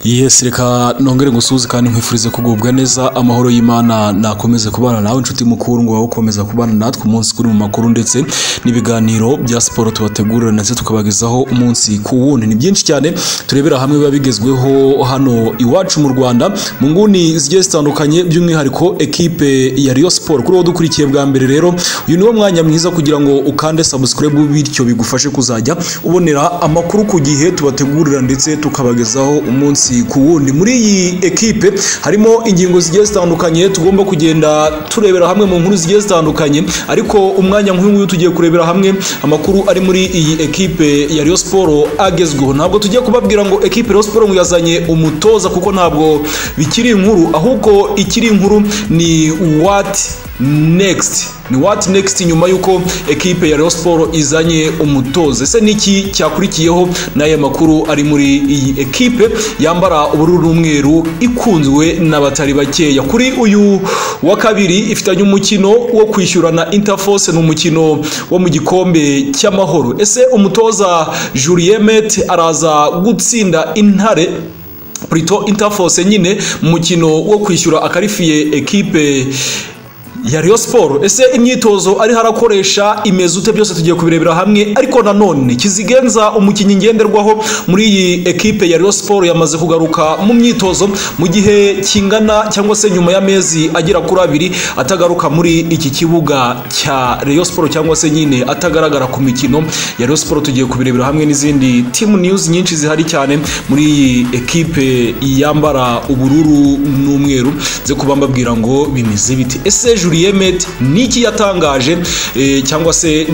Yes, reka nongere gusuhuza kandi nkwifurize kugubwa neza. Amahoro y'Imana nakomeze kubana nawe inshuti mukundwa, aho ukomeza kubana natwe umunsi kuri mu makuru ndetse n'ibiganiro bya siporo tubategurira ndetse tukabagezaho umunsi ku wundi. Ni byinshi cyane turebera hamwe biba bigezweho hano iwacu mu Rwanda mu nguni zigiye zitandukanye, by'umwihariko ekipe ya Rayon Sport. Kuri wowe dukurikiye bwa mbere rero, uyu niwo mwanya mwiza kugira ngo ukande subscribe, bityo bigufashe kuzajya ubonera amakuru ku gihe tubategurira ndetse tukabagezaho umunsi ku wundi. Muri iyi ekipe harimo ingingo zigiye zitandukanye tugomba kugenda turebera hamwe mu nkuru zigiye zitandukanye, ariko umwanya nk'uyu tugiye kurebera hamwe amakuru ari muri iyi ekipe ya Rayon Sport agezweho. Ntabwo tugiye kubabwira ngo ekipe Rayon Sport ngo yazanye umutoza, kuko ntabwo bikiri inkuru, ahubwo ikiri inkuru ni what next nyuma yuko ekipe ya Rayon Sport izanye umutoza. Ese niki cyakurikiyeho n'aya makuru ari muri iyi ekipe yambara ubururu n'umweru ikunzwe n'abatari bakeya? Kuri uyu wa kabiri ifitanye umukino wo kwishyurana Interforce, n'umukino wo mu gikombe cy'amahoro. Ese umutoza Joro araza gutsinda intare Interforce nyine mu mukino wo kwishyura akarifiye ekipe ya Rayon Sport? Ese imyitozo ari harakoresha imeze ute? Byose tugiye kubirebera hamwe, ariko nanone Kizigenza umukinnyi ngenderwaho muri iyi ekipe ya Rayon Sport yamaze kugaruka mu myitozo mu gihe kingana cyangwa se nyuma y'amezi agera kuri 2 atagaruka muri iki kibuga cya Rayon Sport, cyangwa se nyine atagaragara ku mikino ya Rayon Sport. Tugiye kubirebera hamwe n'izindi team news nyinshi zihari cyane muri iyi ekipe yambara ubururu n'umweru ze kubambabwira ngo bimeze biti. Ese niki yatangaje cyangwa se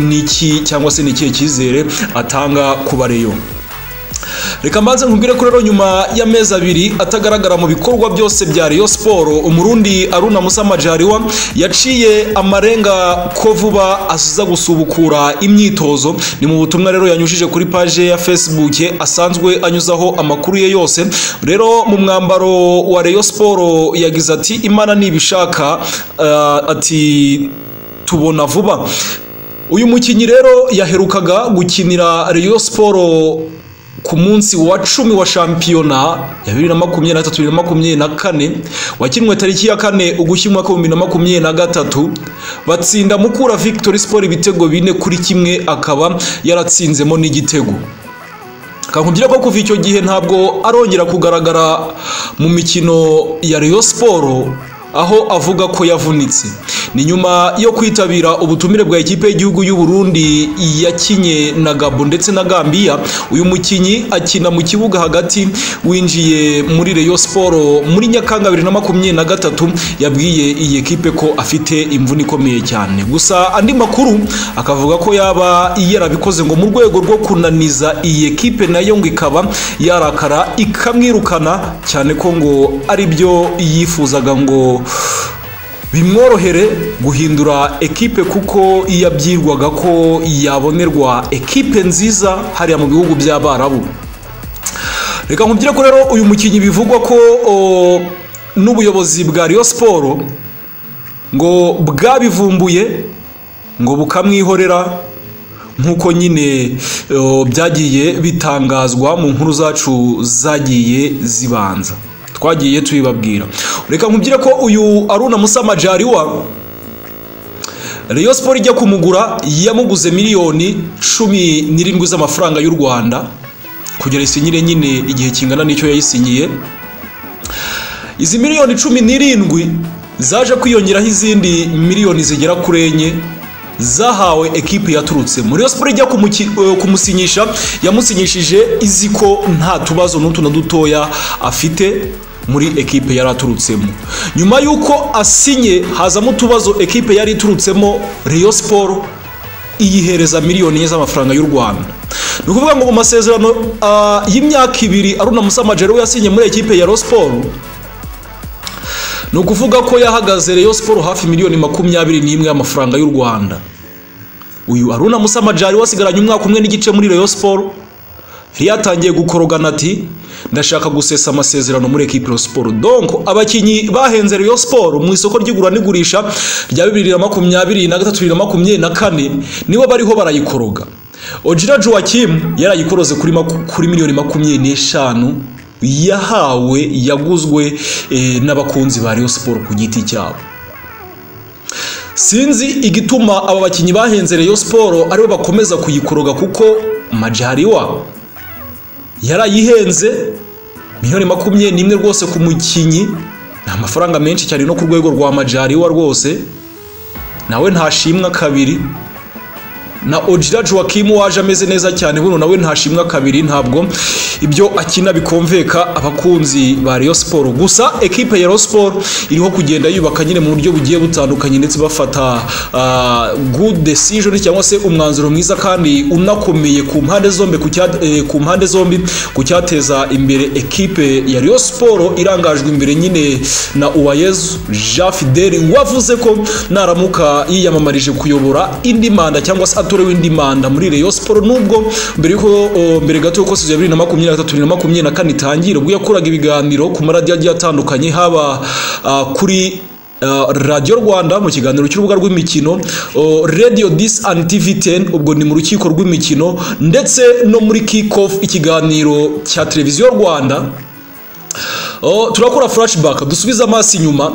niki cyizere atanga ku Rayon? Reka mbanze nkubwire ko rero nyuma y'amezi 2 atagaragara mu bikorwa byose bya Rayon Sport, umurundi Aruna Musamajariwa yaciye amarenga ko vuba asiza gusubukura imyitozo. Ni mu butumwa rero yanyujije kuri page ya Facebook asanzwe anyuzaho amakuru ye yose. Rero mu mwambaro wa Rayon Sport yagize ati Imana nibishaka, ati tubona vuba. Uyu mukinnyi rero yaherukaga gukinira Rayon Sport ku munsi wa 10 wa shampiyona ya 2023-2024 wakinwe tariki ya 4 Ugushyingo 2023, batsinda Mukura Victory Sport ibitego 4-1, akaba yaratsinzemo n'igitego. Kankubwira ko kuva icyo gihe ntabwo arongera kugaragara mu mikino ya Rayon Sport, aho avuga ko yavunitse. Ni nyuma yo kwitabira ubutumire bwa ekipe y'igihugu y'u Burundi yakinye na Gabon ndetse na Gambia. Uyu mukinyi akina mu kibuga hagati, winjiye muri Rayon Sport muri Nyakanga 2023, yabwiye iyi ekipe ko afite imvune ikomeye cyane. Gusa andi makuru akavuga ko yaba yarabikoze ngo mu rwego rwo kunaniza iyi ekipe nayo ngo ikaba yarakara ikamwirukana, cyane ko ngo ari byo yifuzaga ngo bimworohere guhindura ekipe, kuko yabyirwaga ko yabonerwa ekipe nziza hariya mu bihugu by'Abarabu. Reka nkubwire ko rero uyu mukinnyi bivugwa ko n'ubuyobozi bwa Rayon Sport ngo bwabivumbuye ngo bukamwihorera, nkuko nyine byagiye bitangazwa mu nkuru zacu zagiye zibanza twagiye tuyibabwira. Reka nkubwire ko uyu Aruna Musamajariwa Rayon Sport ijya kumugura yamuguze miliyoni 17 z'amafaranga y'u Rwanda kugira isinyire nyine igihe kingana n'icyo yayisinyiye. Izi miliyoni 17 zaje kwiyongeraho izindi miliyoni zigera kuri 4 zahawe ekipe yaturutse muri Rayon Sport. Ijya kumusinyisha yamusinyishije izi ko nta tubazo n'utu na dutoya afite muri ekipe yaraturutsemo. Nyuma yuko asinye hazamo tubazo ekipe yari iturutsemo, Rayon Sport iyihereza miliyoni z'amafaranga y'u Rwanda. Ni ukuvuga ngo mu masezerano y'imyaka 2 Aruna Musamajariwa yasinye muri ekipe ya Rayon Sport, ni ukuvuga ko yahagaze Rayon Sport hafi miliyoni 21 y'amafaranga y'u Rwanda. Uyu Aruna Musamajariwa asigaranye umwaka umwe n'igice muri Rayon Sport, yatangiye gukorogana ati ndashaka gusesa amasezerano muri ekipe Rayon Sport. Donc abakinyi bahenze Rayon Sport mu isoko ry'igura n'igurisha rya 2023-2024 nibo bariho barayikoroga. Ojira Joachim yarayikoroze kuri miliyoni 25 yaguzwe n'abakunzi ba Rayon Sport ku giti cyabo. Sinzi igituma aba bakinyi bahenze Rayon Sport aribo bakomeza kuyikoroga, kuko Majaliwa yarayihenze miliyoni 21 rwose ku mukinyi, ni amafaranga menshi cyane no ku rwego rwa Majaliwa rwose, nawe ntashimwa kabiri. Na Ojira Joachim waje ameze neza cyane, buno nawe ntashimwa kabiri, ntabwo ibyo akina bikonveka abakunzi ba Rayon Sport. Gusa equipe ya Rayon Sport iriho kugenda yubaka nyine mu buryo bugiye butandukanye, ndetse bafata good decision cyangwa se umwanzuro mwiza kandi unakomeye ku mpande zombi ku cyateza imbere equipe ya Rayon Sport irangajwe imbere nyine na Uwayezu Jean Fidel, wavuze ko naramuka yiyamamarije kuyobora indi manda cyangwa se w'indi manda muri Rayon Sport, nubwo mbere gato ko sezo ya 2023-2024 itangira, ubwo yakoraga ibiganiro ku maradiyo agiye atandukanye, haba kuri Radio Rwanda mu kiganiro cy'urubuga rw'imikino, Radio 10 and TV 10 ubwo ni mu rukiko rw'imikino, ndetse no muri Kick Off ikiganiro cya Televiziyo Rwanda. Turakora flashback, dusubiza amaso inyuma.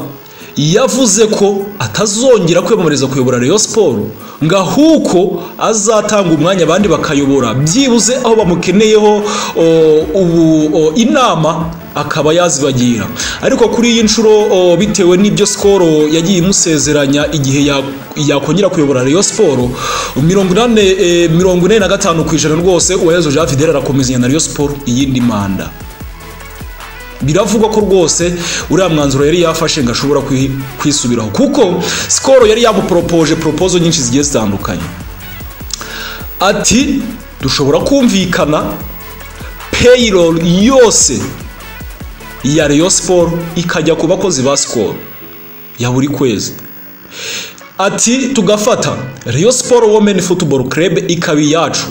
Yavuze ko atazongera kwiyamamariza kuyobora Rayon Sport, ngahuko azatanga umwanya abandi bakayobora, byibuze aho bamukeneyeho inama akaba yazibagira. Ariko kuri iyi nshuro bitewe n'ibyo Skoro yagiye imusezeranya igihe yakongera kuyobora Rayon Sport, 45% rwose Uwayezu Jean Fidel arakomezanya na Rayon Sport iyindi manda. Biravugwa ko rwose uriya mwanzuro yari yafashe ngashobora kwisubiraho, kuko Skoro yari yamupropoje proposal nyinshi zigiye zitandukanye. Ati dushobora kumvikana payroll yose ya Rayon Sport ikajya ku bakozi ba Skoro ya buri kwezi. Ati tugafata Rayon Sport Women Football Club ikabi yacu,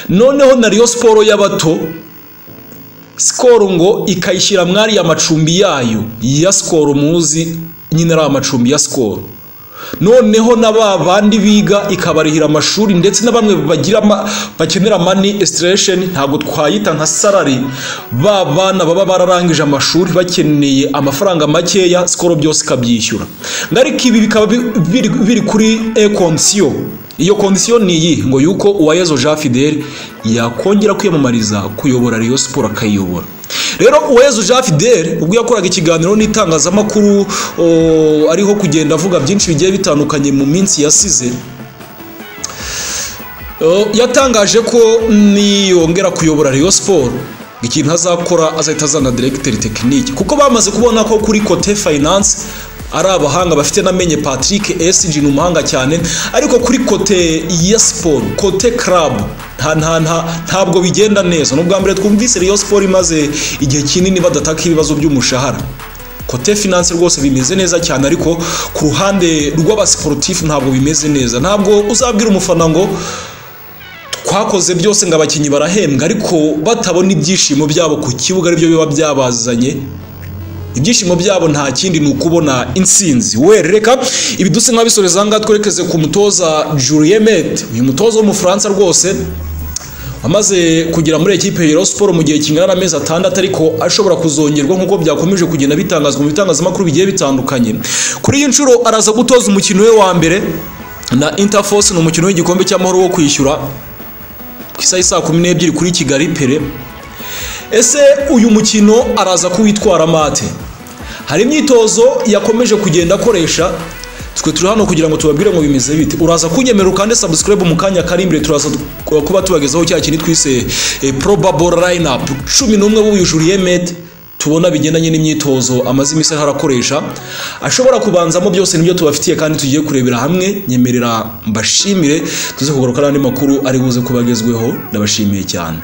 noneho na Rayon Sport y'abato Skoro ngo ikayishyira mwari ya macumbi yayo ya Skoro muzi nyine ari amacumbi ya Skoro, noneho n'abandi biga ikabarihira amashuri, ndetse na bamwe bakenera money extraction, ntago twayita nka salary, bana baba bararangije amashuri bakeneye amafaranga makeya, Skoro byose kabyishyura. Ngariko ibi bikaba biri kuri condition. Iyo condition ni iyi, ngo yuko Uwayezu Jean Fidel yakongera kwiyamamariza kuyobora Rayon Sport akayobora. Rero Uwayezu Jean Fidel ubwo yakoraga ikiganiro n'itangazamakuru ariho kugenda avuga byinshi bigiye bitandukanye mu minsi yasize, yatangaje ko niyongera kuyobora Rayon Sport ikintu azakora azahita azana directeur technique, kuko bamaze kubona ko kuri côté finance ari abahanga bafite namenye Patrick SG ni umuhanga cyane, ariko kuri côté ya sport, côté club ntabwo bigenda neza. No bwa mbere twumvise Rayon Sport imaze igihe kinini badataka ibibazo by'umushahara. Côté finance rwose bimeze neza cyane, ariko ku ruhande rw'abasportif ntabwo bimeze neza. Ntabwo uzabwira umufana ngo twakoze byose ngo abakinyi barahembwa, ariko batabona ibyishimo byabo ku kibuga aribyo biba byabazanye. Ibyishimo byabo nta kindi ni ukubona insinzi. Reka ibi duse nk'abisoreza ngaha twerekeze ku mutoza Joro. Uyu mutoza w'umufaransa rwose amaze kugira muri equipe ya Rayon Sport mu gihe kingana n'amezi 6, ariko ashobora kuzongerwa nk'uko byakomeje kugenda bitangazwa mu bitangazamakuru bigiye bitandukanye. Kuri iyi nshuro araza gutoza umukino we wa mbere na Interforce, ni umukino w'igikombe cy'amahoro wo kwishyura ku isaha 12 kuri Kigali Pere. Ese uyu mukino araza kuwitwara mate? Hari imyitozo yakomeje kugenda akoresha, twe turi hano kugira ngo tubabwire ngo bimeze bite. Uraza kunyemera kandi subscribe mu kanya kari imbere, turaza kuba tubagezaho cya kintu twise probable lineup 11 b'uyu Joro tubona bigendanye n'imyitozo amaze imisi harakoresha, ashobora kubanzamo byose nibyo tubafitiye kandi tugiye kurebera hamwe. Nyemerera mbashimire, tuze kugaruka n'andi makuru ari buze kubagezweho. Ndabashimiye cyane.